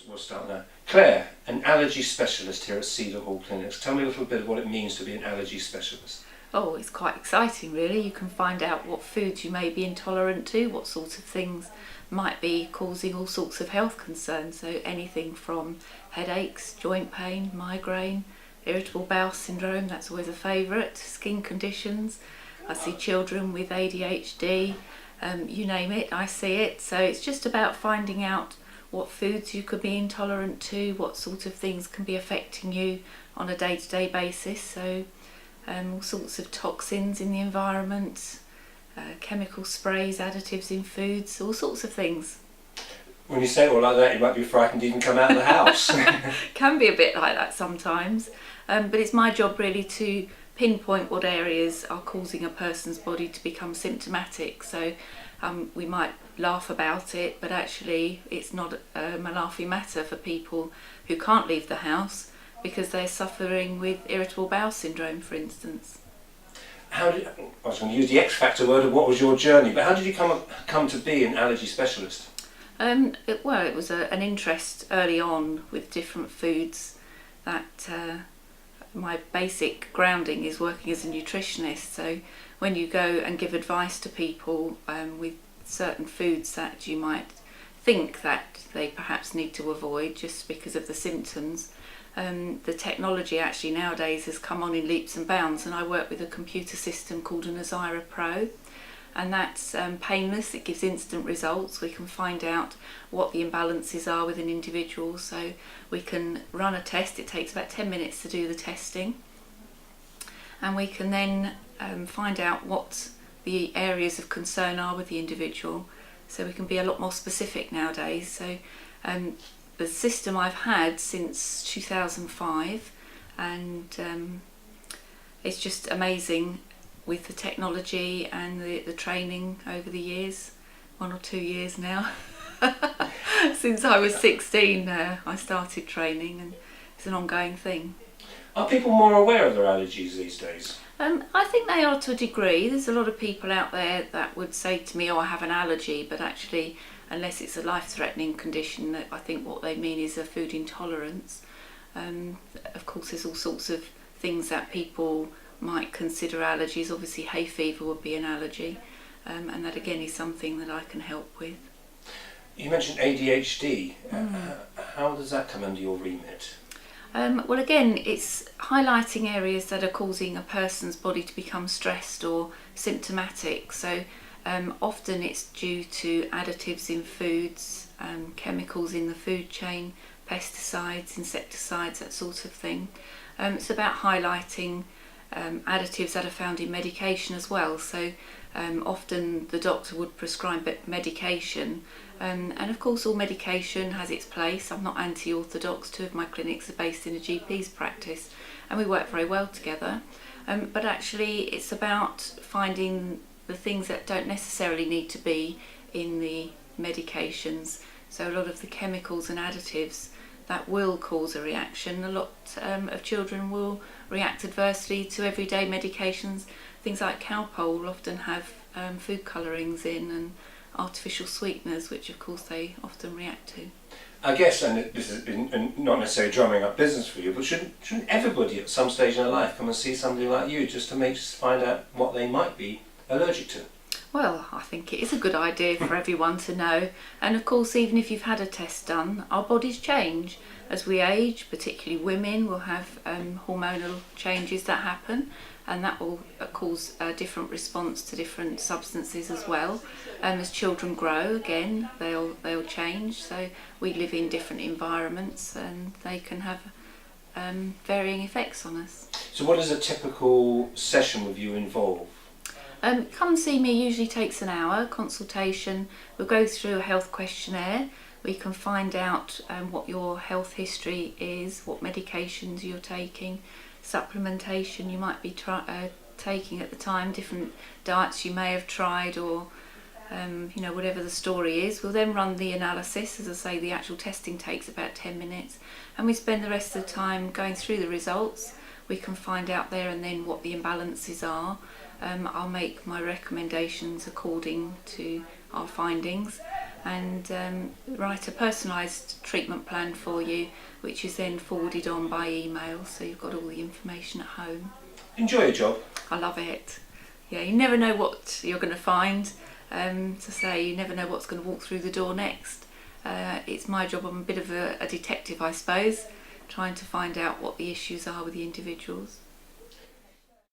We'll start now. Clare, an allergy specialist here at Cedar Hall Clinics. Tell me a little bit of what it means to be an allergy specialist. Oh, it's quite exciting really. You can find out what foods you may be intolerant to, what sorts of things might be causing all sorts of health concerns. So anything from headaches, joint pain, migraine, irritable bowel syndrome, that's always a favourite, skin conditions. I see children with ADHD, you name it, I see it. So it's just about finding out what foods you could be intolerant to, what sort of things can be affecting you on a day-to-day basis. So all sorts of toxins in the environment, chemical sprays, additives in foods, all sorts of things. When you say it all like that, you might be frightened to even come out of the house. Can be a bit like that sometimes, but it's my job really to pinpoint what areas are causing a person's body to become symptomatic. So we might laugh about it, but actually it's not a laughing matter for people who can't leave the house because they're suffering with irritable bowel syndrome, for instance. I was going to use the X factor word of what was your journey, but how did you come to be an allergy specialist? It was an interest early on with different foods. That my basic grounding is working as a nutritionist, so when you go and give advice to people with certain foods that you might think that they perhaps need to avoid just because of the symptoms, the technology actually nowadays has come on in leaps and bounds, and I work with a computer system called an Adhd Pro, and that's painless. It gives instant results. We can find out what the imbalances are with an individual, so we can run a test. It takes about 10 minutes to do the testing, and we can then find out what the areas of concern are with the individual, so we can be a lot more specific nowadays. So the system I've had since 2005, and it's just amazing with the technology and the training over the years, 1 or 2 years now. Since I was 16 I started training, and it's an ongoing thing. Are people more aware of their allergies these days? I think they are to a degree. There's a lot of people out there that would say to me, oh, I have an allergy, but actually, unless it's a life-threatening condition, I think what they mean is a food intolerance. Of course, there's all sorts of things that people might consider allergies. Obviously hay fever would be an allergy, and that again is something that I can help with. You mentioned ADHD. How does that come under your remit? Well, again, it's highlighting areas that are causing a person's body to become stressed or symptomatic. So often it's due to additives in foods, chemicals in the food chain, pesticides, insecticides, that sort of thing. It's about highlighting additives that are found in medication as well. So often the doctor would prescribe medication, and of course all medication has its place. I'm not anti-orthodox. 2 of my clinics are based in a GP's practice, and we work very well together, but actually it's about finding the things that don't necessarily need to be in the medications. So a lot of the chemicals and additives that will cause a reaction. A lot of children will react adversely to everyday medications. Things like cowpole often have food colourings in and artificial sweeteners, which of course they often react to. I guess, and this is not necessarily drumming up business for you, but shouldn't everybody at some stage in their life come and see somebody like you just to find out what they might be allergic to? Well, I think it is a good idea for everyone to know, and of course even if you've had a test done, our bodies change as we age. Particularly women will have hormonal changes that happen, and that will cause a different response to different substances as well. As children grow, again they'll change, so we live in different environments and they can have varying effects on us. So what does a typical session with you involve? Come see me usually takes an hour consultation. We'll go through a health questionnaire. We can find out what your health history is, what medications you're taking, supplementation you might be taking at the time, different diets you may have tried, or whatever the story is. We'll then run the analysis. As I say, the actual testing takes about 10 minutes, and we spend the rest of the time going through the results. We can find out there and then what the imbalances are. I'll make my recommendations according to our findings, and write a personalised treatment plan for you, which is then forwarded on by email, so you've got all the information at home. Enjoy your job. I love it. Yeah, you never know what you're going to find. To say, you never know what's going to walk through the door next. It's my job. I'm a bit of a detective, I suppose, trying to find out what the issues are with the individuals.